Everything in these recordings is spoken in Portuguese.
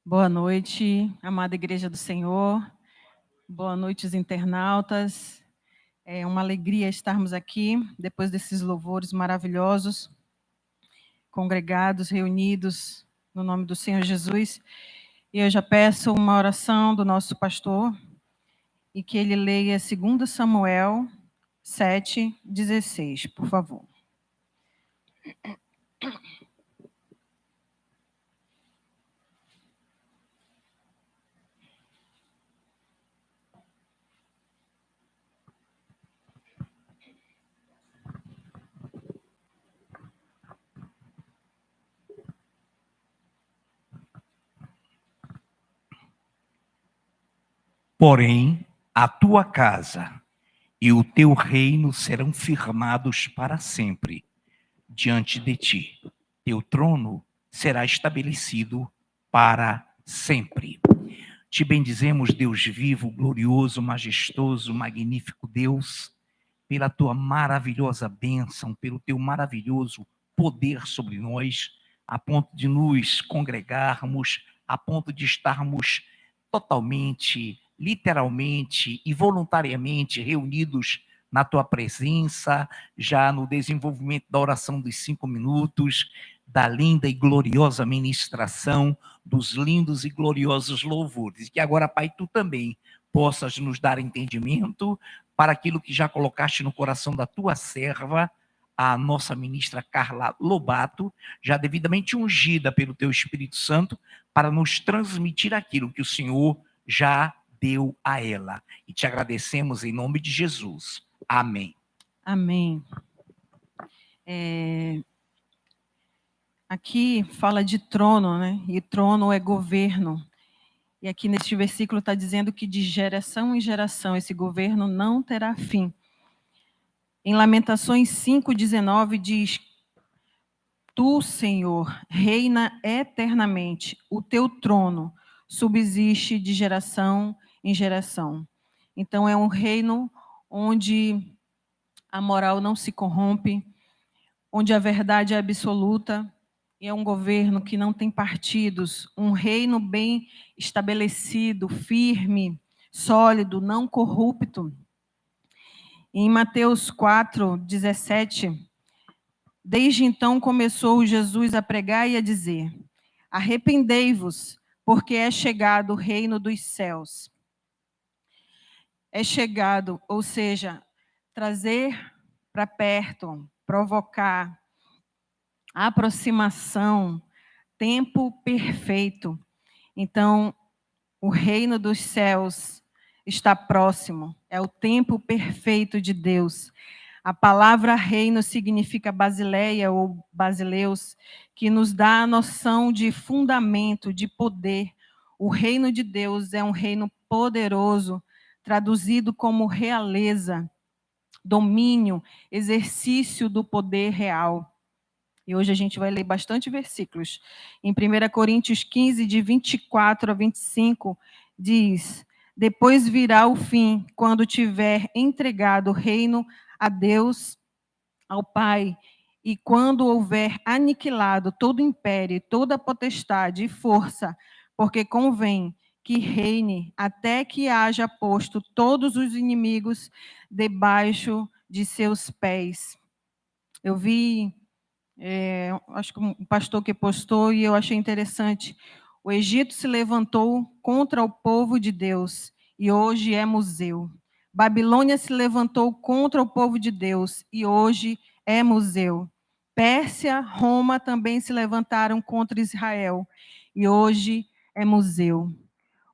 Boa noite, amada Igreja do Senhor. Boa noite, os internautas. É uma alegria estarmos aqui, depois desses louvores maravilhosos, congregados, reunidos, no nome do Senhor Jesus. E eu já peço uma oração do nosso pastor, e que ele leia 2 Samuel 7:16, por favor. Porém, a tua casa e o teu reino serão firmados para sempre diante de ti. Teu trono será estabelecido para sempre. Te bendizemos, Deus vivo, glorioso, majestoso, magnífico Deus, pela tua maravilhosa bênção, pelo teu maravilhoso poder sobre nós, a ponto de nos congregarmos, a ponto de estarmos totalmente, literalmente e voluntariamente reunidos na tua presença, já no desenvolvimento da oração dos 5 minutos, da linda e gloriosa ministração, dos lindos e gloriosos louvores. E que agora, Pai, tu também possas nos dar entendimento para aquilo que já colocaste no coração da tua serva, a nossa ministra Carla Lobato, já devidamente ungida pelo teu Espírito Santo, para nos transmitir aquilo que o Senhor já deu a ela. E te agradecemos em nome de Jesus. Amém. Amém. Aqui fala de trono, né? E trono é governo. E aqui neste versículo está dizendo que de geração em geração esse governo não terá fim. Em Lamentações 5:19 diz: Tu, Senhor, reina eternamente, o teu trono subsiste de geração em geração. Então é um reino onde a moral não se corrompe, onde a verdade é absoluta, e é um governo que não tem partidos, um reino bem estabelecido, firme, sólido, não corrupto. Em Mateus 4:17, desde então começou Jesus a pregar e a dizer: arrependei-vos, porque é chegado o reino dos céus. É chegado, ou seja, trazer para perto, provocar, aproximação, tempo perfeito. Então, o reino dos céus está próximo, é o tempo perfeito de Deus. A palavra reino significa basileia ou basileus, que nos dá a noção de fundamento, de poder. O reino de Deus é um reino poderoso, traduzido como realeza, domínio, exercício do poder real. E hoje a gente vai ler bastante versículos. Em 1 Coríntios 15, de 24 a 25, diz: depois virá o fim, quando tiver entregado o reino a Deus, ao Pai, e quando houver aniquilado todo império, toda potestade e força, porque convém que reine até que haja posto todos os inimigos debaixo de seus pés. Eu vi acho que um pastor que postou, e eu achei interessante. O Egito se levantou contra o povo de Deus, e hoje é museu. Babilônia se levantou contra o povo de Deus, e hoje é museu. Pérsia, Roma também se levantaram contra Israel, e hoje é museu.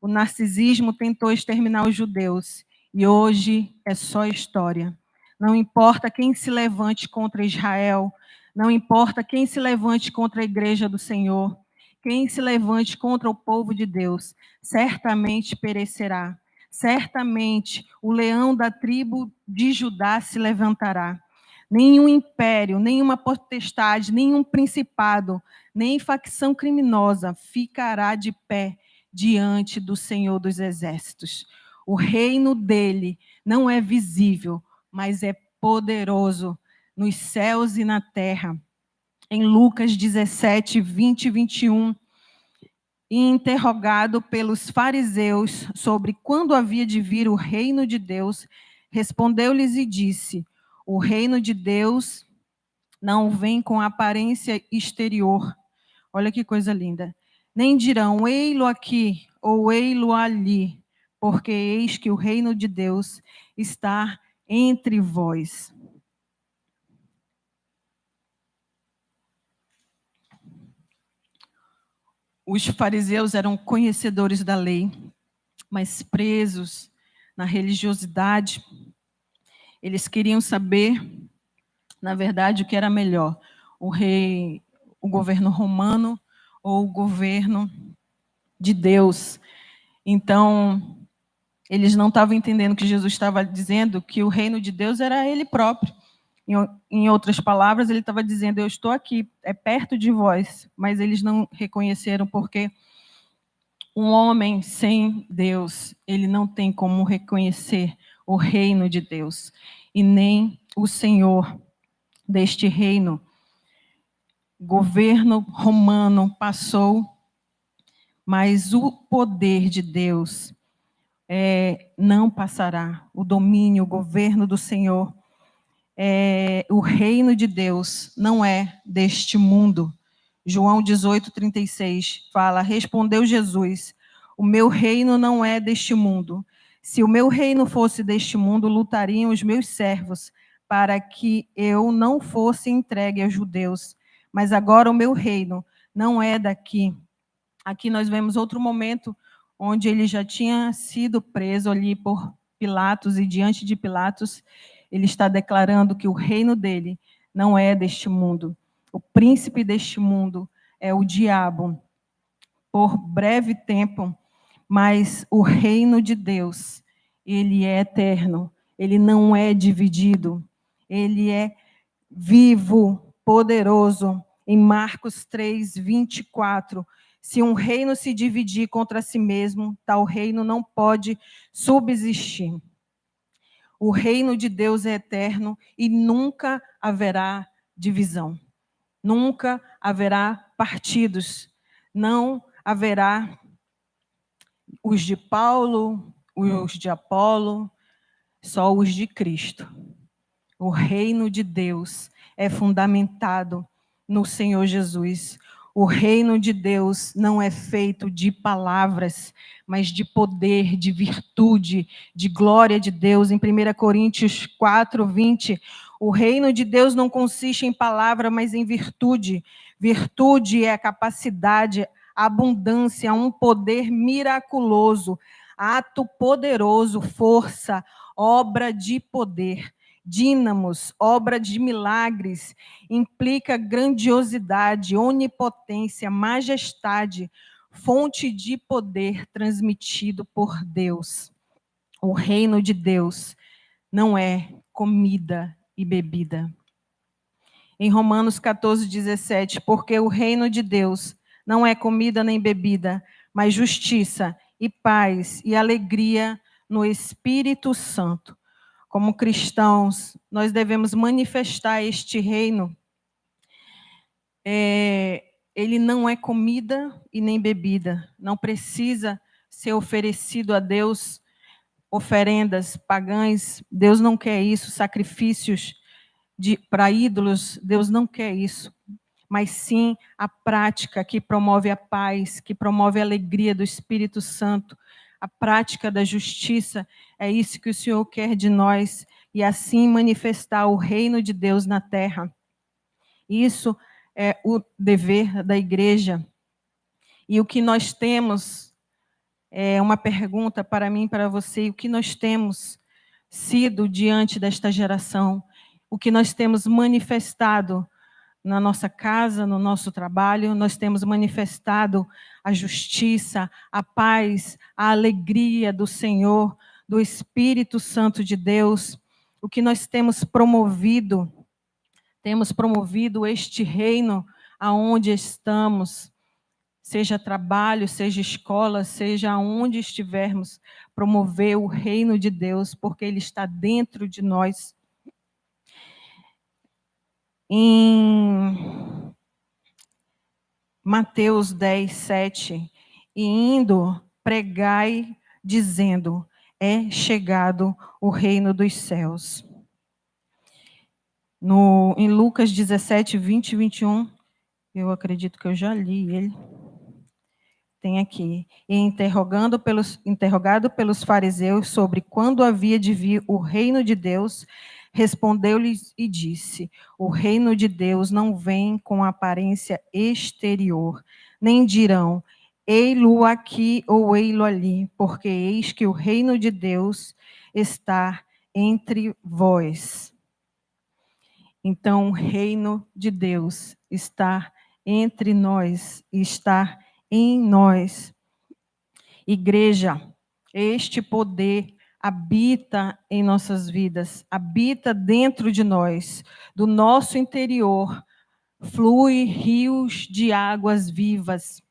O narcisismo tentou exterminar os judeus, e hoje é só história. Não importa quem se levante contra Israel, não importa quem se levante contra a igreja do Senhor, quem se levante contra o povo de Deus, certamente perecerá. Certamente o leão da tribo de Judá se levantará. Nenhum império, nenhuma potestade, nenhum principado, nem facção criminosa ficará de pé diante do Senhor dos Exércitos. O reino dele não é visível, mas é poderoso nos céus e na terra. Em Lucas 17, 20 e 21, e interrogado pelos fariseus sobre quando havia de vir o reino de Deus, respondeu-lhes e disse: o reino de Deus não vem com aparência exterior. Olha que coisa linda. Nem dirão, ei-lo aqui ou ei-lo ali, porque eis que o reino de Deus está entre vós. Os fariseus eram conhecedores da lei, mas presos na religiosidade. Eles queriam saber, na verdade, o que era melhor: o governo romano ou o governo de Deus. Então, eles não estavam entendendo que Jesus estava dizendo que o reino de Deus era ele próprio. Em outras palavras, ele estava dizendo, eu estou aqui, é perto de vós, mas eles não reconheceram porque um homem sem Deus, ele não tem como reconhecer o reino de Deus, e nem o Senhor deste reino. O governo romano passou, mas o poder de Deus não passará. O domínio, o governo do Senhor, o reino de Deus não é deste mundo. João 18:36 fala, respondeu Jesus, o meu reino não é deste mundo. Se o meu reino fosse deste mundo, lutariam os meus servos para que eu não fosse entregue aos judeus. Mas agora o meu reino não é daqui. Aqui nós vemos outro momento onde ele já tinha sido preso ali por Pilatos, e diante de Pilatos, ele está declarando que o reino dele não é deste mundo. O príncipe deste mundo é o diabo, por breve tempo, mas o reino de Deus, ele é eterno, ele não é dividido, ele é vivo, poderoso. Em Marcos 3:24, se um reino se dividir contra si mesmo, tal reino não pode subsistir. O reino de Deus é eterno e nunca haverá divisão. Nunca haverá partidos. Não haverá os de Paulo, os de Apolo, só os de Cristo. O reino de Deus é fundamentado no Senhor Jesus. O reino de Deus não é feito de palavras, mas de poder, de virtude, de glória de Deus. Em 1 Coríntios 4:20, o reino de Deus não consiste em palavra, mas em virtude. Virtude é a capacidade, a abundância, um poder miraculoso, ato poderoso, força, obra de poder. Dínamos, obra de milagres, implica grandiosidade, onipotência, majestade, fonte de poder transmitido por Deus. O reino de Deus não é comida e bebida. Em Romanos 14:17, porque o reino de Deus não é comida nem bebida, mas justiça e paz e alegria no Espírito Santo. Como cristãos, nós devemos manifestar este reino. Ele não é comida e nem bebida. Não precisa ser oferecido a Deus oferendas pagãs. Deus não quer isso. Sacrifícios para ídolos. Deus não quer isso. Mas sim a prática que promove a paz, que promove a alegria do Espírito Santo, a prática da justiça. É isso que o Senhor quer de nós, e assim manifestar o reino de Deus na terra. Isso é o dever da igreja. E o que nós temos, é uma pergunta para mim e para você, o que nós temos sido diante desta geração, o que nós temos manifestado na nossa casa, no nosso trabalho, nós temos manifestado a justiça, a paz, a alegria do Senhor, do Espírito Santo de Deus. O que nós temos promovido este reino aonde estamos, seja trabalho, seja escola, seja aonde estivermos, promover o reino de Deus, porque ele está dentro de nós. Em Mateus 10:7, e indo, pregai, dizendo: é chegado o reino dos céus. Em Lucas 17, 20 e 21, eu acredito que eu já li ele. Tem aqui. E interrogado pelos fariseus sobre quando havia de vir o reino de Deus, respondeu-lhes e disse: o reino de Deus não vem com aparência exterior, nem dirão: ei-lo aqui ou ei-lo ali, porque eis que o reino de Deus está entre vós. Então, o reino de Deus está entre nós, está em nós. Igreja, este poder habita em nossas vidas, habita dentro de nós, do nosso interior, flui rios de águas vivas,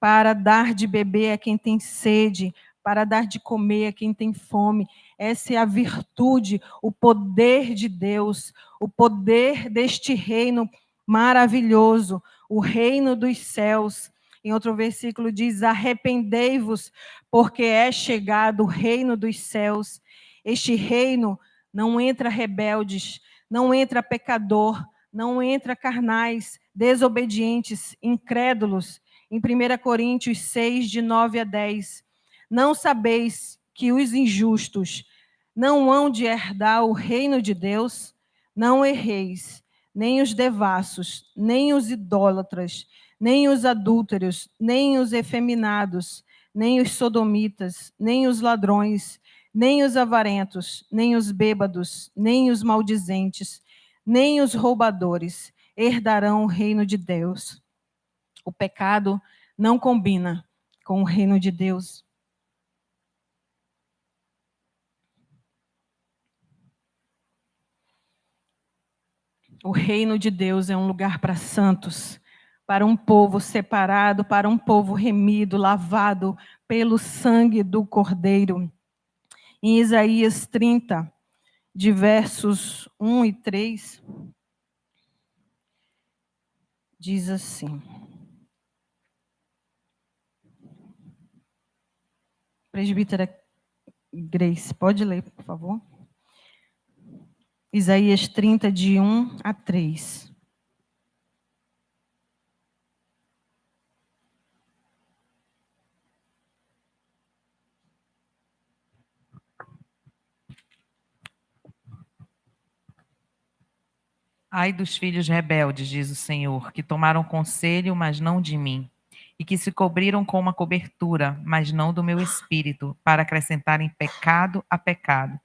para dar de beber a quem tem sede, para dar de comer a quem tem fome. Essa é a virtude, o poder de Deus, o poder deste reino maravilhoso, o reino dos céus. Em outro versículo diz: arrependei-vos, porque é chegado o reino dos céus. Este reino não entra rebeldes, não entra pecador, não entra carnais, desobedientes, incrédulos. Em 1 Coríntios 6, de 9 a 10. Não sabeis que os injustos não hão de herdar o reino de Deus? Não erreis, nem os devassos, nem os idólatras, nem os adúlteros, nem os efeminados, nem os sodomitas, nem os ladrões, nem os avarentos, nem os bêbados, nem os maldizentes, nem os roubadores herdarão o reino de Deus. O pecado não combina com o reino de Deus. O reino de Deus é um lugar para santos, para um povo separado, para um povo remido, lavado pelo sangue do Cordeiro. Em Isaías 30, de versos 1 e 3, diz assim. Presbítera Grace, pode ler, por favor? Isaías 30, de 1 a 3. Ai dos filhos rebeldes, diz o Senhor, que tomaram conselho, mas não de mim, e que se cobriram com uma cobertura, mas não do meu espírito, para acrescentarem pecado a pecado,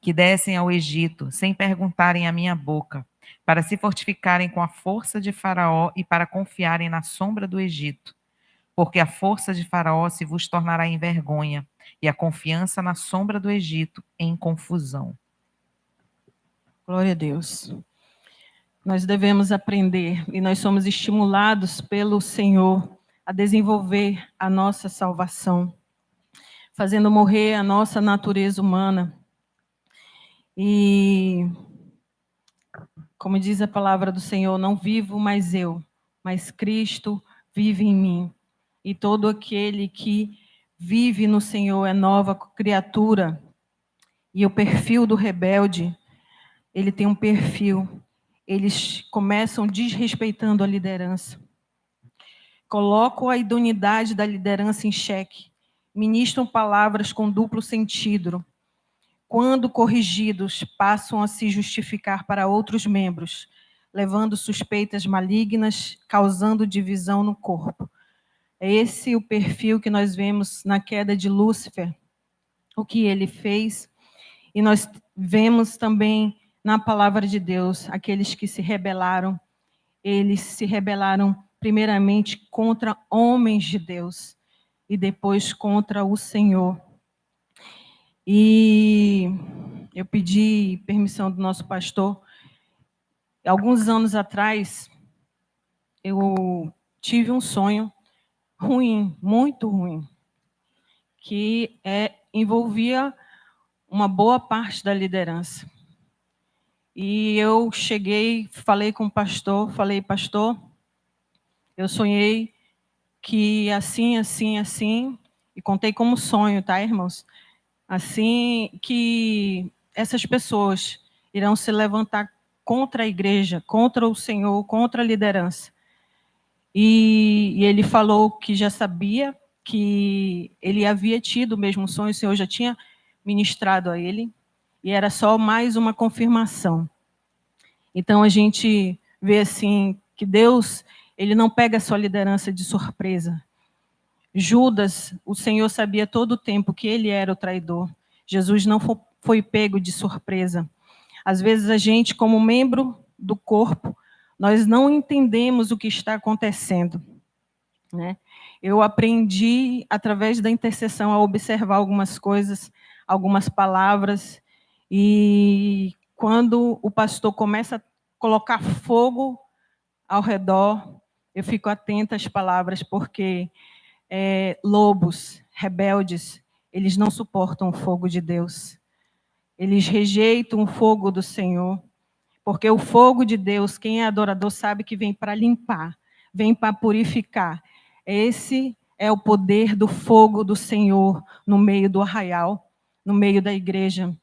que descem ao Egito, sem perguntarem à minha boca, para se fortificarem com a força de Faraó e para confiarem na sombra do Egito. Porque a força de Faraó se vos tornará em vergonha, e a confiança na sombra do Egito em confusão. Glória a Deus. Nós devemos aprender, e nós somos estimulados pelo Senhor a desenvolver a nossa salvação, fazendo morrer a nossa natureza humana. E, como diz a palavra do Senhor, não vivo mais eu, mas Cristo vive em mim. E todo aquele que vive no Senhor é nova criatura. E o perfil do rebelde, ele tem um perfil. Eles começam desrespeitando a liderança. Colocam a idoneidade da liderança em xeque. Ministram palavras com duplo sentido. Quando corrigidos, passam a se justificar para outros membros, levando suspeitas malignas, causando divisão no corpo. É esse o perfil que nós vemos na queda de Lúcifer, o que ele fez. E nós vemos também na palavra de Deus, aqueles que se rebelaram, eles se rebelaram primeiramente contra homens de Deus e depois contra o Senhor. E eu pedi permissão do nosso pastor. Alguns anos atrás, eu tive um sonho ruim, muito ruim, que envolvia uma boa parte da liderança. E eu cheguei, falei com o pastor, pastor, eu sonhei que assim, assim, assim, e contei como sonho, tá, irmãos? Assim que essas pessoas irão se levantar contra a igreja, contra o Senhor, contra a liderança. E ele falou que já sabia, que ele havia tido o mesmo sonho, o Senhor já tinha ministrado a ele, e era só mais uma confirmação. Então a gente vê assim que Deus, ele não pega a sua liderança de surpresa. Judas, o Senhor sabia todo o tempo que ele era o traidor. Jesus não foi pego de surpresa. Às vezes a gente, como membro do corpo, nós não entendemos o que está acontecendo, né? Eu aprendi, através da intercessão, a observar algumas coisas, algumas palavras, e quando o pastor começa a colocar fogo ao redor, eu fico atenta às palavras, porque lobos, rebeldes, eles não suportam o fogo de Deus. Eles rejeitam o fogo do Senhor, porque o fogo de Deus, quem é adorador sabe que vem para limpar, vem para purificar. Esse é o poder do fogo do Senhor no meio do arraial, no meio da igreja.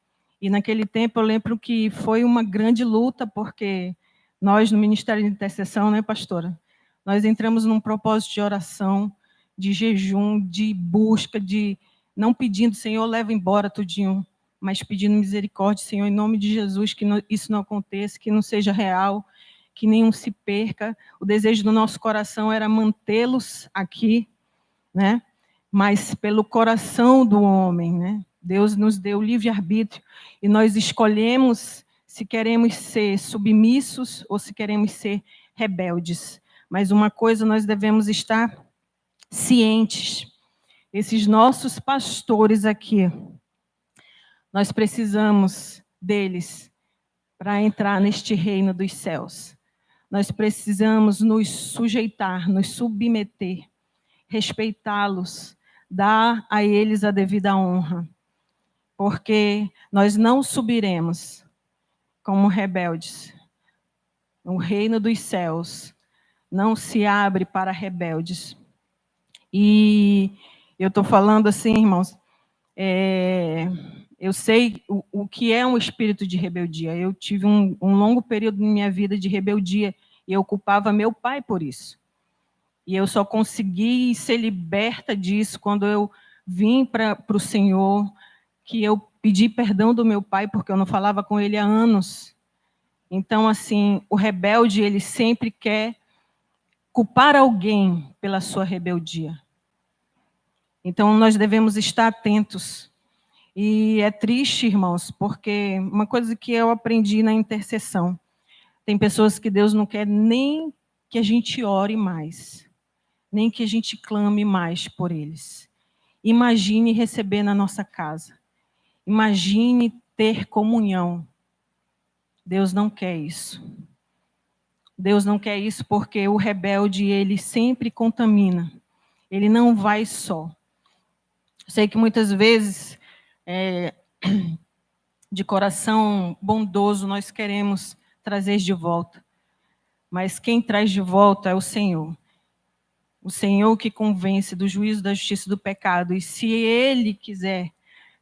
E naquele tempo eu lembro que foi uma grande luta, porque nós no Ministério de Intercessão, né, pastora? Nós entramos num propósito de oração, de jejum, de busca, de não pedindo, Senhor, leva embora tudinho, mas pedindo misericórdia, Senhor, em nome de Jesus, que isso não aconteça, que não seja real, que nenhum se perca. O desejo do nosso coração era mantê-los aqui, né? Mas pelo coração do homem, né? Deus nos deu livre-arbítrio e nós escolhemos se queremos ser submissos ou se queremos ser rebeldes. Mas uma coisa nós devemos estar cientes. Esses nossos pastores aqui, nós precisamos deles para entrar neste reino dos céus. Nós precisamos nos sujeitar, nos submeter, respeitá-los, dar a eles a devida honra, porque nós não subiremos como rebeldes. O reino dos céus não se abre para rebeldes. E eu estou falando assim, irmãos, eu sei o que é um espírito de rebeldia. Eu tive um longo período na minha vida de rebeldia e eu culpava meu pai por isso. E eu só consegui ser liberta disso quando eu vim para o Senhor, que eu pedi perdão do meu pai, porque eu não falava com ele há anos. Então, assim, o rebelde, ele sempre quer culpar alguém pela sua rebeldia. Então, nós devemos estar atentos. E é triste, irmãos, porque uma coisa que eu aprendi na intercessão, tem pessoas que Deus não quer nem que a gente ore mais, nem que a gente clame mais por eles. Imagine receber na nossa casa. Imagine ter comunhão. Deus não quer isso. Deus não quer isso porque o rebelde, ele sempre contamina. Ele não vai só. Sei que muitas vezes, de coração bondoso, nós queremos trazer de volta. Mas quem traz de volta é o Senhor. O Senhor que convence do juízo, da justiça e do pecado. E se Ele quiser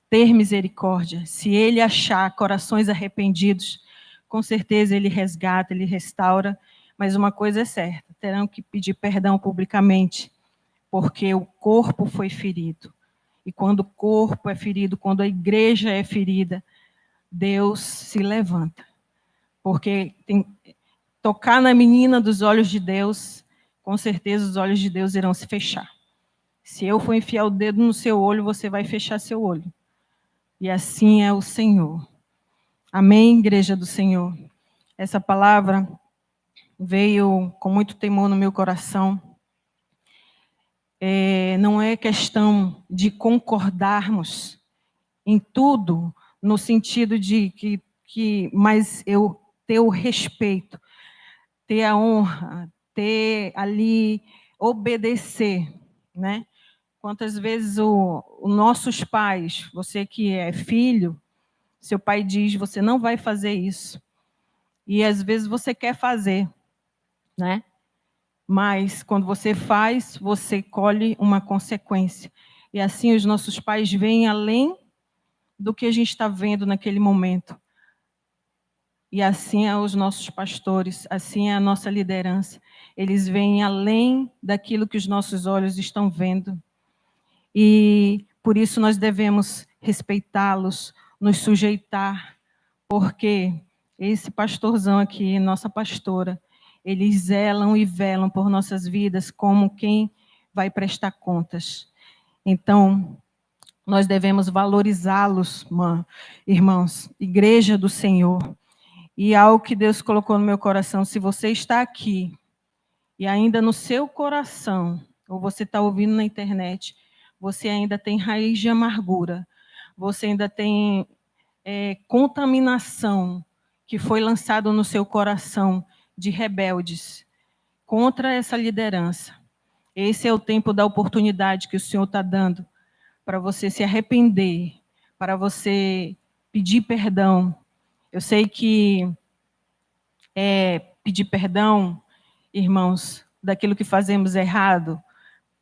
ter misericórdia, se Ele achar corações arrependidos, com certeza Ele resgata, Ele restaura. Mas uma coisa é certa, terão que pedir perdão publicamente, porque o corpo foi ferido. E quando o corpo é ferido, quando a igreja é ferida, Deus se levanta. Porque tocar na menina dos olhos de Deus, com certeza os olhos de Deus irão se fechar. Se eu for enfiar o dedo no seu olho, você vai fechar seu olho. E assim é o Senhor. Amém, igreja do Senhor? Essa palavra veio com muito temor no meu coração. Não é questão de concordarmos em tudo, no sentido de mas eu ter o respeito, ter a honra, ter ali, obedecer, né? Quantas vezes os nossos pais, você que é filho, seu pai diz, você não vai fazer isso. E às vezes você quer fazer, né? mas quando você faz, você colhe uma consequência. E assim os nossos pais veem além do que a gente está vendo naquele momento. E assim é os nossos pastores, assim é a nossa liderança. Eles veem além daquilo que os nossos olhos estão vendo. E por isso nós devemos respeitá-los, nos sujeitar, porque esse pastorzão aqui, nossa pastora, eles zelam e velam por nossas vidas como quem vai prestar contas. Então, nós devemos valorizá-los, irmãos, igreja do Senhor. E algo que Deus colocou no meu coração, se você está aqui e ainda no seu coração, ou você está ouvindo na internet, você ainda tem raiz de amargura, você ainda tem contaminação que foi lançado no seu coração de rebeldes contra essa liderança. Esse é o tempo da oportunidade que o Senhor está dando para você se arrepender, para você pedir perdão. Eu sei que pedir perdão, irmãos, daquilo que fazemos errado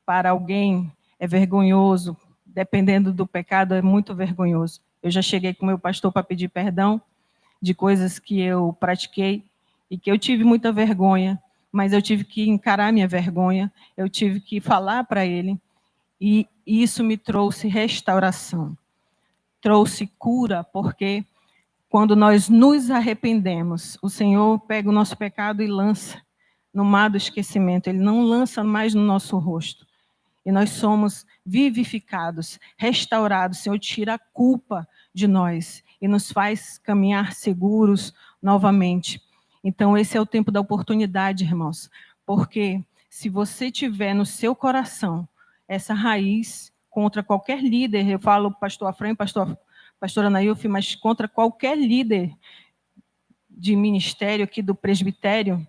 para alguém é vergonhoso, dependendo do pecado, é muito vergonhoso. Eu já cheguei com meu pastor para pedir perdão de coisas que eu pratiquei e que eu tive muita vergonha, mas eu tive que encarar minha vergonha, eu tive que falar para ele, e isso me trouxe restauração, trouxe cura, porque quando nós nos arrependemos, o Senhor pega o nosso pecado e lança no mar do esquecimento, Ele não lança mais no nosso rosto. E nós somos vivificados, restaurados. O Senhor tira a culpa de nós e nos faz caminhar seguros novamente. Então, esse é o tempo da oportunidade, irmãos. Porque se você tiver no seu coração essa raiz contra qualquer líder, eu falo pastor Afrã, pastora Nailfe, mas contra qualquer líder de ministério aqui do presbitério,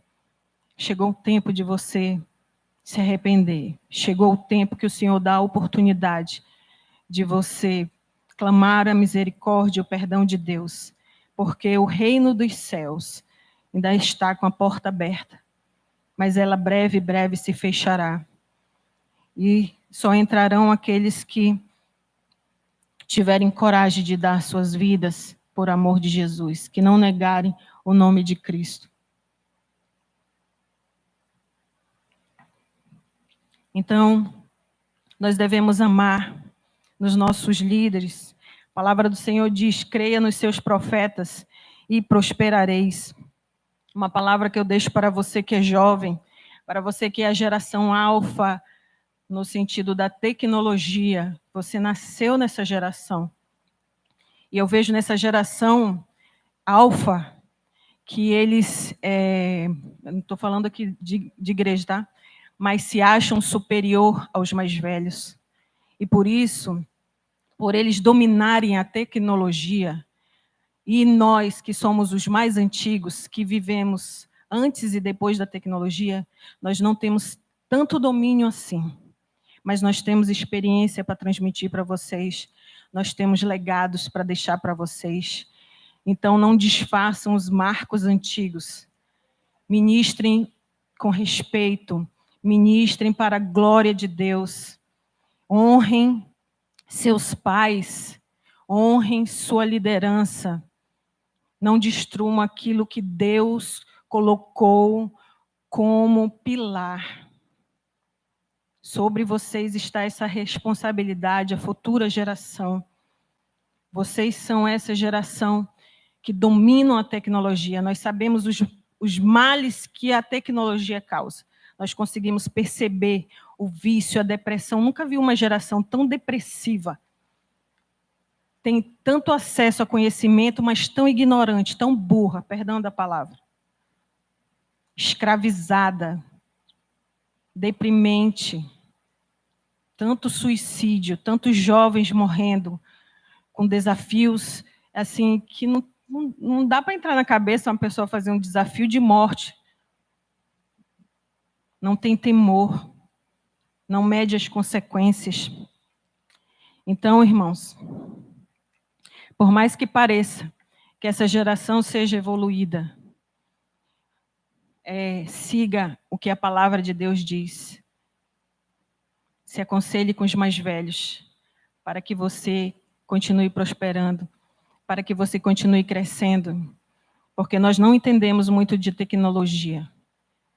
chegou o tempo de você se arrepender. Chegou o tempo que o Senhor dá a oportunidade de você clamar a misericórdia e o perdão de Deus, porque o reino dos céus ainda está com a porta aberta, mas ela breve se fechará. E só entrarão aqueles que tiverem coragem de dar suas vidas por amor de Jesus, que não negarem o nome de Cristo. Então, nós devemos amar nos nossos líderes. A palavra do Senhor diz: creia nos seus profetas e prosperareis. Uma palavra que eu deixo para você que é jovem, para você que é a geração alfa, no sentido da tecnologia. Você nasceu nessa geração. E eu vejo nessa geração alfa que eles, eu não estou falando aqui de igreja, tá? Mas se acham superior aos mais velhos. E por isso, por eles dominarem a tecnologia, e nós que somos os mais antigos, que vivemos antes e depois da tecnologia, nós não temos tanto domínio assim. Mas nós temos experiência para transmitir para vocês, nós temos legados para deixar para vocês. Então, não desfaçam os marcos antigos. Ministrem com respeito, ministrem para a glória de Deus. Honrem seus pais, honrem sua liderança. Não destruam aquilo que Deus colocou como pilar. Sobre vocês está essa responsabilidade, a futura geração. Vocês são essa geração que dominam a tecnologia. Nós sabemos os males que a tecnologia causa. Nós conseguimos perceber o vício, a depressão. Nunca vi uma geração tão depressiva. Tem tanto acesso a conhecimento, mas tão ignorante, tão burra, perdão da palavra. Escravizada, deprimente. Tanto suicídio, tantos jovens morrendo com desafios assim que não dá para entrar na cabeça uma pessoa fazer um desafio de morte. Não tem temor, não mede as consequências. Então, irmãos, por mais que pareça que essa geração seja evoluída, siga o que a palavra de Deus diz. Se aconselhe com os mais velhos, para que você continue prosperando, para que você continue crescendo, porque nós não entendemos muito de tecnologia,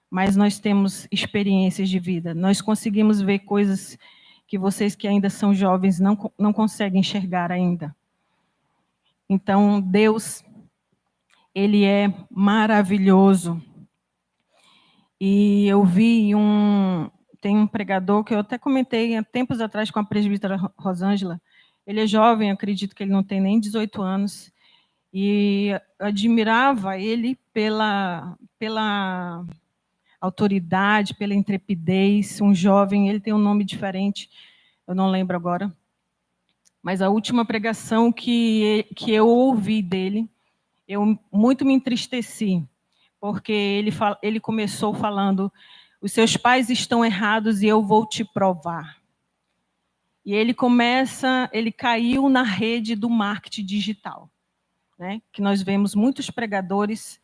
mas nós temos experiências de vida, nós conseguimos ver coisas que vocês que ainda são jovens não conseguem enxergar ainda. Então, Deus, Ele é maravilhoso. E eu vi tem um pregador que eu até comentei há tempos atrás com a presbítera Rosângela. Ele é jovem, acredito que ele não tem nem 18 anos. E eu admirava ele pela autoridade, pela intrepidez. Um jovem, ele tem um nome diferente, eu não lembro agora. Mas a última pregação que eu ouvi dele, eu muito me entristeci, porque ele começou falando: os seus pais estão errados e eu vou te provar. E ele caiu na rede do marketing digital, né? Que nós vemos muitos pregadores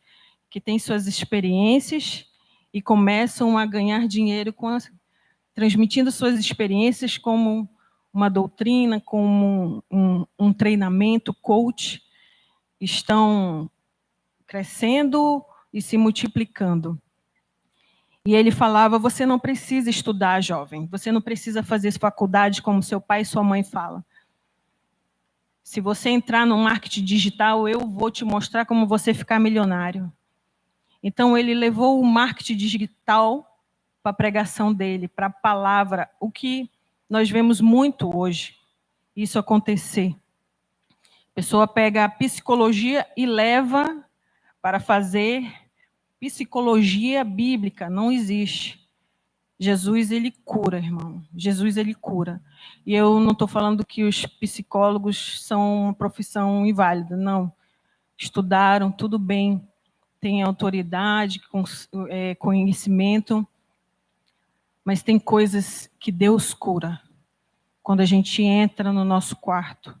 que têm suas experiências e começam a ganhar dinheiro transmitindo suas experiências como uma doutrina, como um treinamento, coach, estão crescendo e se multiplicando. E ele falava: você não precisa estudar, jovem, você não precisa fazer faculdade como seu pai e sua mãe falam. Se você entrar no marketing digital, eu vou te mostrar como você ficar milionário. Então, ele levou o marketing digital para a pregação dele, para a palavra, o que nós vemos muito hoje, isso acontecer. A pessoa pega a psicologia e leva para fazer psicologia bíblica, não existe. Jesus, ele cura, irmão. Jesus, ele cura. E eu não estou falando que os psicólogos são uma profissão inválida, não. Estudaram, tudo bem, têm autoridade, conhecimento, mas tem coisas que Deus cura. Quando a gente entra no nosso quarto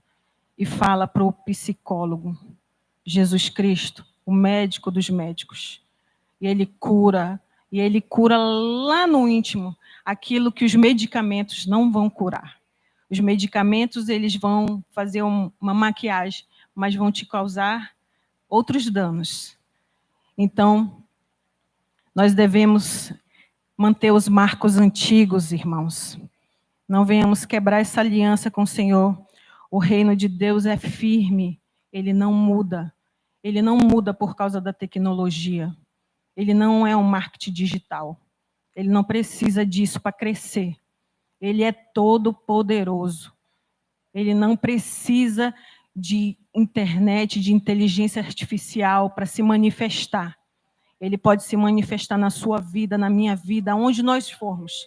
e fala para o psicólogo, Jesus Cristo, o médico dos médicos, e ele cura lá no íntimo aquilo que os medicamentos não vão curar. Os medicamentos, eles vão fazer uma maquiagem, mas vão te causar outros danos. Então, nós devemos manter os marcos antigos, irmãos. Não venhamos quebrar essa aliança com o Senhor. O reino de Deus é firme, ele não muda. Ele não muda por causa da tecnologia. Ele não é um marketing digital. Ele não precisa disso para crescer. Ele é todo poderoso. Ele não precisa de internet, de inteligência artificial para se manifestar. Ele pode se manifestar na sua vida, na minha vida, aonde nós formos.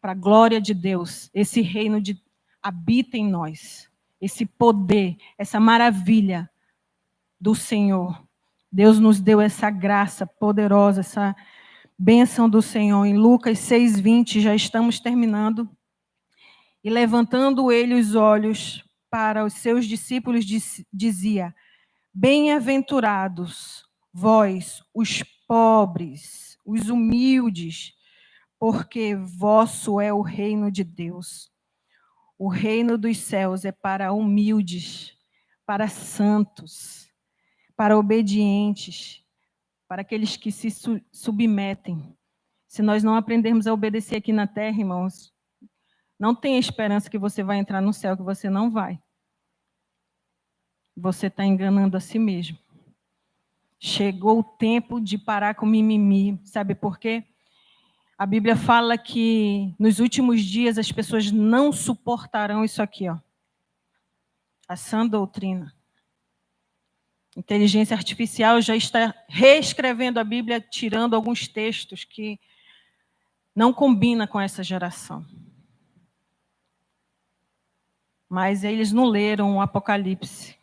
Para a glória de Deus, esse reino habita em nós. Esse poder, essa maravilha do Senhor. Deus nos deu essa graça poderosa, essa bênção do Senhor. Em Lucas 6:20, já estamos terminando. E levantando ele os olhos para os seus discípulos, dizia: bem-aventurados vós, os pobres, os humildes, porque vosso é o reino de Deus. O reino dos céus é para humildes, para santos, para obedientes, para aqueles que se submetem. Se nós não aprendermos a obedecer aqui na terra, irmãos, não tenha esperança que você vai entrar no céu, que você não vai. Você está enganando a si mesmo. Chegou o tempo de parar com mimimi. Sabe por quê? A Bíblia fala que nos últimos dias as pessoas não suportarão isso aqui, ó. A sã doutrina. Inteligência artificial já está reescrevendo a Bíblia, tirando alguns textos que não combinam com essa geração. Mas eles não leram o Apocalipse,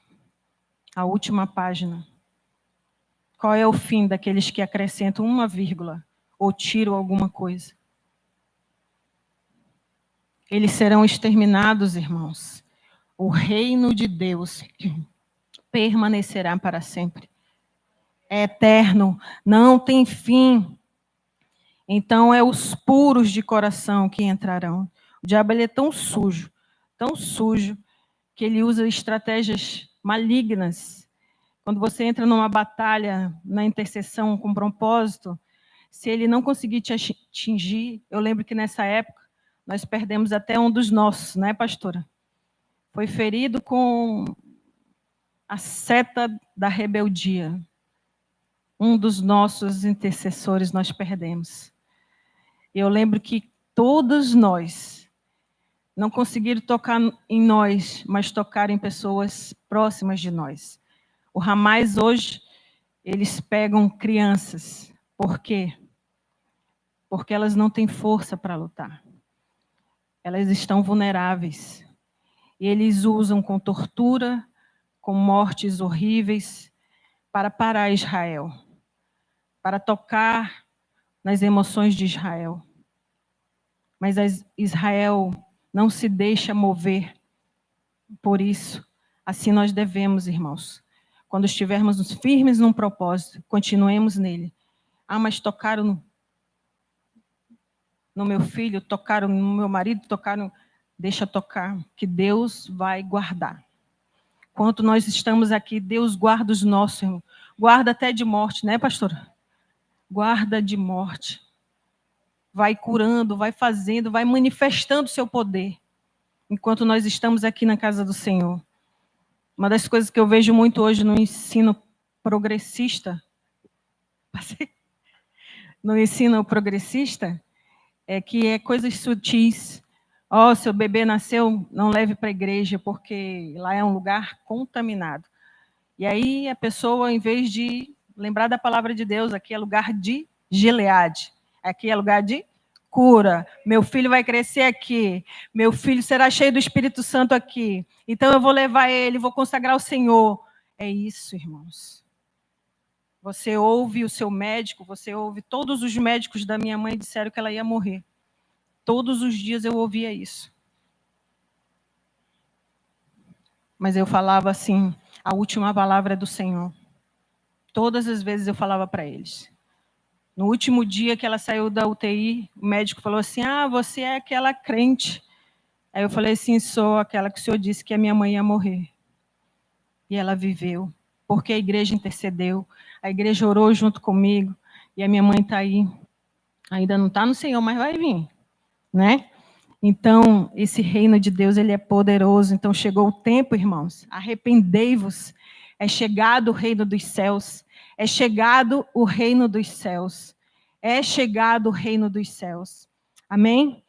a última página. Qual é o fim daqueles que acrescentam uma vírgula ou tiram alguma coisa? Eles serão exterminados, irmãos. O reino de Deus permanecerá para sempre. é eterno, não tem fim. Então, é os puros de coração que entrarão. O diabo ele é tão sujo, que ele usa estratégias malignas. Quando você entra numa batalha, na intercessão com propósito, se ele não conseguir te atingir, eu lembro que nessa época nós perdemos até um dos nossos, né, pastora? Foi ferido com a seta da rebeldia. Um dos nossos intercessores nós perdemos. Eu lembro que todos nós não conseguiram tocar em nós, mas tocar em pessoas próximas de nós. O Hamas hoje, eles pegam crianças. Por quê? Porque elas não têm força para lutar. Elas estão vulneráveis. E eles usam com tortura, com mortes horríveis, para parar Israel, para tocar nas emoções de Israel. Mas Israel não se deixa mover por isso. Assim nós devemos, irmãos. Quando estivermos firmes num propósito, continuemos nele. Ah, mas tocaram no meu filho, tocaram no meu marido, tocaram... Deixa tocar, que Deus vai guardar. Enquanto nós estamos aqui, Deus guarda os nossos, irmãos. Guarda até de morte, né, pastora? Guarda de morte. Vai curando, vai fazendo, vai manifestando o seu poder. Enquanto nós estamos aqui na casa do Senhor. Uma das coisas que eu vejo muito hoje no ensino progressista, é que é coisas sutis. Seu bebê nasceu, não leve para a igreja, porque lá é um lugar contaminado. E aí a pessoa, em vez de lembrar da palavra de Deus, aqui é lugar de Gileade, aqui é lugar de cura. Meu filho vai crescer aqui, meu filho será cheio do Espírito Santo aqui. Então eu vou levar ele, vou consagrar ao Senhor. É isso, irmãos. Você ouve o seu médico, você ouve todos os médicos da minha mãe disseram que ela ia morrer. Todos os dias eu ouvia isso. Mas eu falava assim, a última palavra é do Senhor. Todas as vezes eu falava para eles. No último dia que ela saiu da UTI, o médico falou assim, você é aquela crente. Aí eu falei assim, sou aquela que o Senhor disse que a minha mãe ia morrer. E ela viveu, porque a igreja intercedeu, a igreja orou junto comigo, e a minha mãe está aí. Ainda não está no Senhor, mas vai vir, né? Então, esse reino de Deus, ele é poderoso. Então, chegou o tempo, irmãos, arrependei-vos. É chegado o reino dos céus. É chegado o reino dos céus. É chegado o reino dos céus. Amém?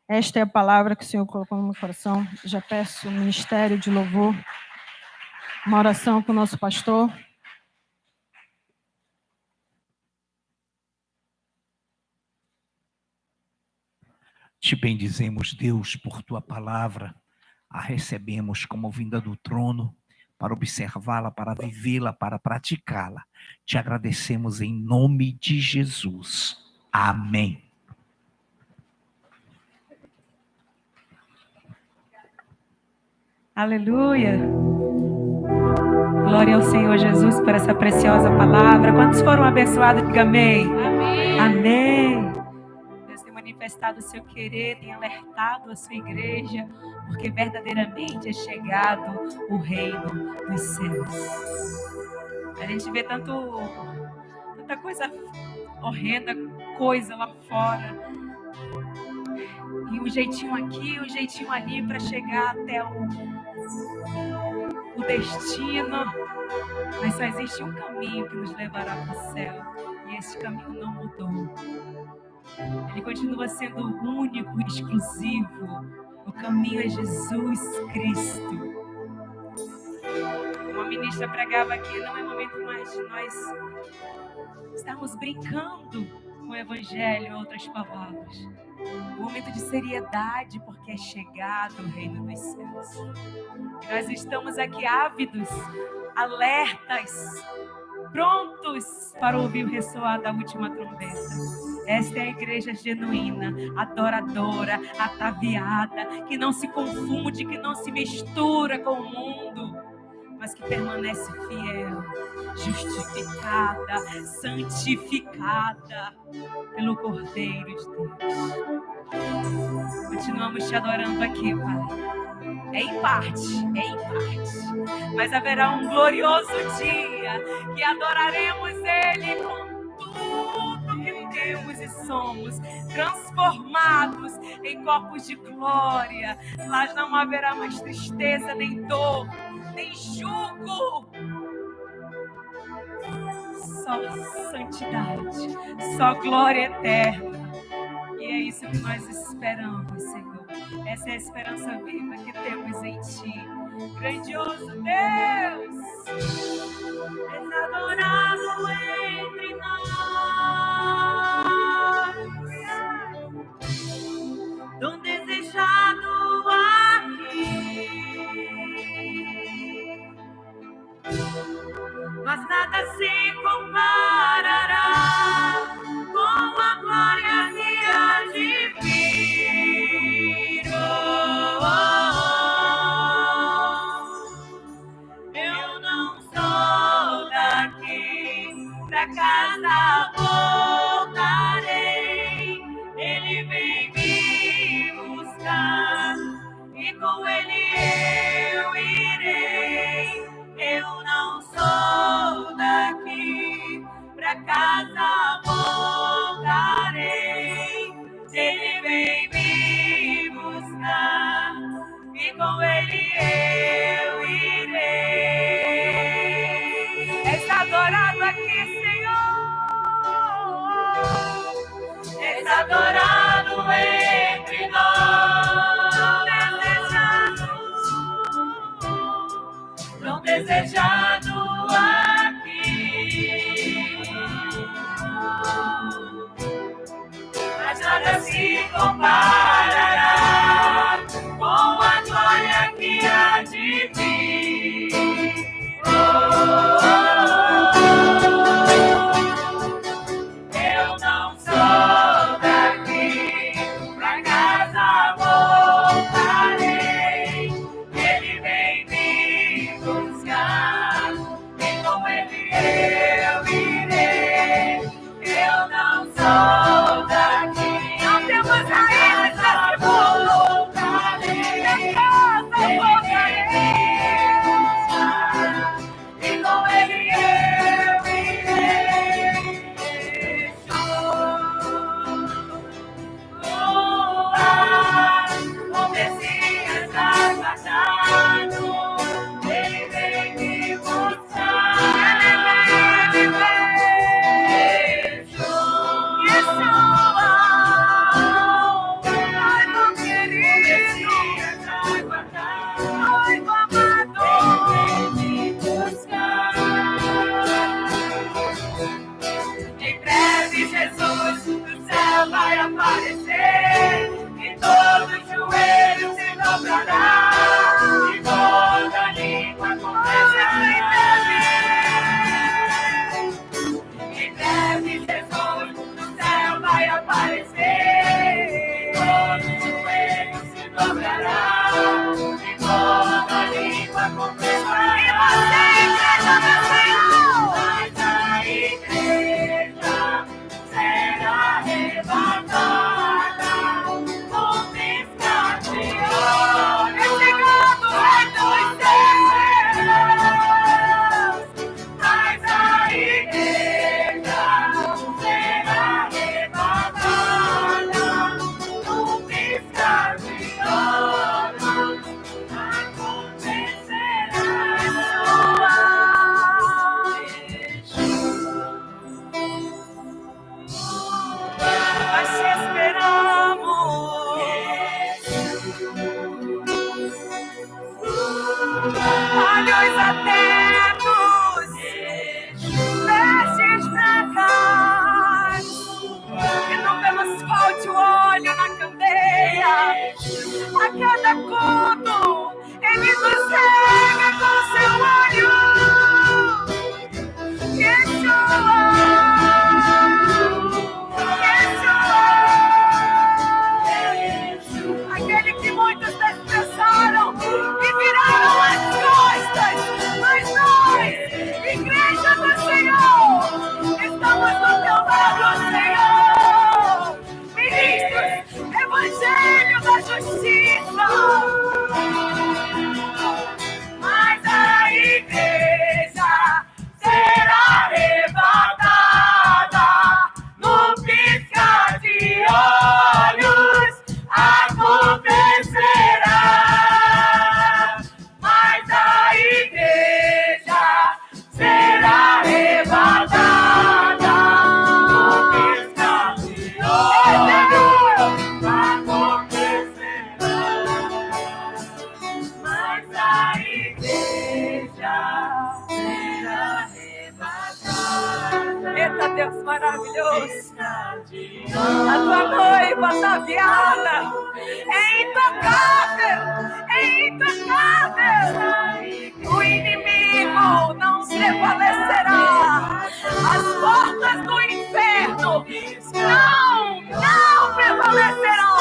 Esta é a palavra que o Senhor colocou no meu coração. Já peço o ministério de louvor. Uma oração com o nosso pastor. Te bendizemos, Deus, por tua palavra. A recebemos como vinda do trono, para observá-la, para vivê-la, para praticá-la. Te agradecemos em nome de Jesus. Amém. Aleluia. Glória ao Senhor Jesus por essa preciosa palavra. Quantos foram abençoados? Diga amém. Amém. Amém. Deus tem manifestado o seu querer, tem alertado a sua igreja, porque verdadeiramente é chegado o reino dos céus. A gente vê tanta coisa horrenda, coisa lá fora. E um jeitinho aqui, um jeitinho ali para chegar até o destino. Mas só existe um caminho que nos levará para o céu. E esse caminho não mudou. Ele continua sendo único e exclusivo. O caminho é Jesus Cristo. Uma ministra pregava aqui, não é momento mais de nós estarmos brincando com o Evangelho, em outras palavras. Um momento de seriedade, porque é chegado o reino dos céus. E nós estamos aqui ávidos, alertas, prontos para ouvir o ressoar da última trombeta. Esta é a igreja genuína, adoradora, ataviada, que não se confunde, que não se mistura com o mundo. mas que permanece fiel, justificada, santificada pelo Cordeiro de Deus. Continuamos te adorando aqui, Pai. É em parte, mas haverá um glorioso dia que adoraremos Ele com tudo que temos e somos, transformados em corpos de glória. Lá não haverá mais tristeza, nem dor, nem jugo. Só santidade, só glória eterna. E é isso que nós esperamos, Senhor. Essa é a esperança viva que temos em Ti. Grandioso Deus, és adorado entre nós, tão desejado aqui, mas nada se comparará com a glória que há de vir. Eu não sou daqui, pra casa voltarei. Ele vem me buscar e com ele eu irei. Eu não sou daqui, pra casa voltarei. Ele vem me buscar e com ele eu irei. És adorado aqui, Senhor. És adorado entre nós. Tão desejado aqui, mas nada se comparará com a glória que há de vir. Eu não sou daqui, pra casa voltarei. Ele vem me buscar e com ele eu irei. Eu não sou daqui, não temos raízes nesse mundo. Pra casa voltarei. E com ele eu irei. O Messias aguardado, ele vem me buscar. Ele vem. Yeshua, ai, meu querido, ai, meu amado, ele vem me buscar. Em breve Jesus do céu vai aparecer e todo joelho se dobrará e toda língua confessará. Em breve Jesus do céu vai aparecer e todo joelho se dobrará e toda língua confessará. E você, igreja do Senhor, mas a igreja será arrebatada com escravidão. É chegado o Rei dos céus, mas a igreja será arrebatada com escravidão. Nós te esperamos, olhos atentos, vestes brancas, que não vemos falte o óleo na candeia. A cada culto, ele nos cega com seu olho. Aquele que muitos desprezaram e viraram as costas, mas Eita, Deus maravilhoso. A tua noiva ataviada é intocável, é intocável. O inimigo não prevalecerá. As portas do inferno não prevalecerão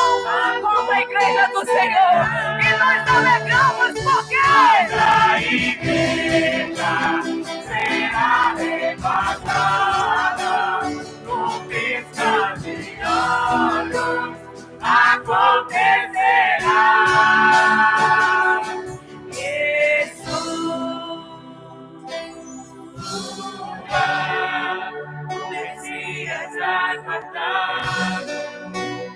contra a igreja do Senhor. E nós alegramos porque a igreja será arrebatada com pisca de olhos. Acontecerá. O Messias aguardado,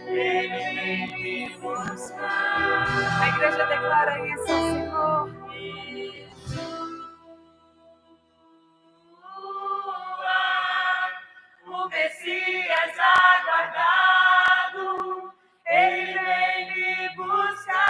ele vem me buscar. a igreja declara isso, Senhor. O Messias aguardado, ele vem me buscar.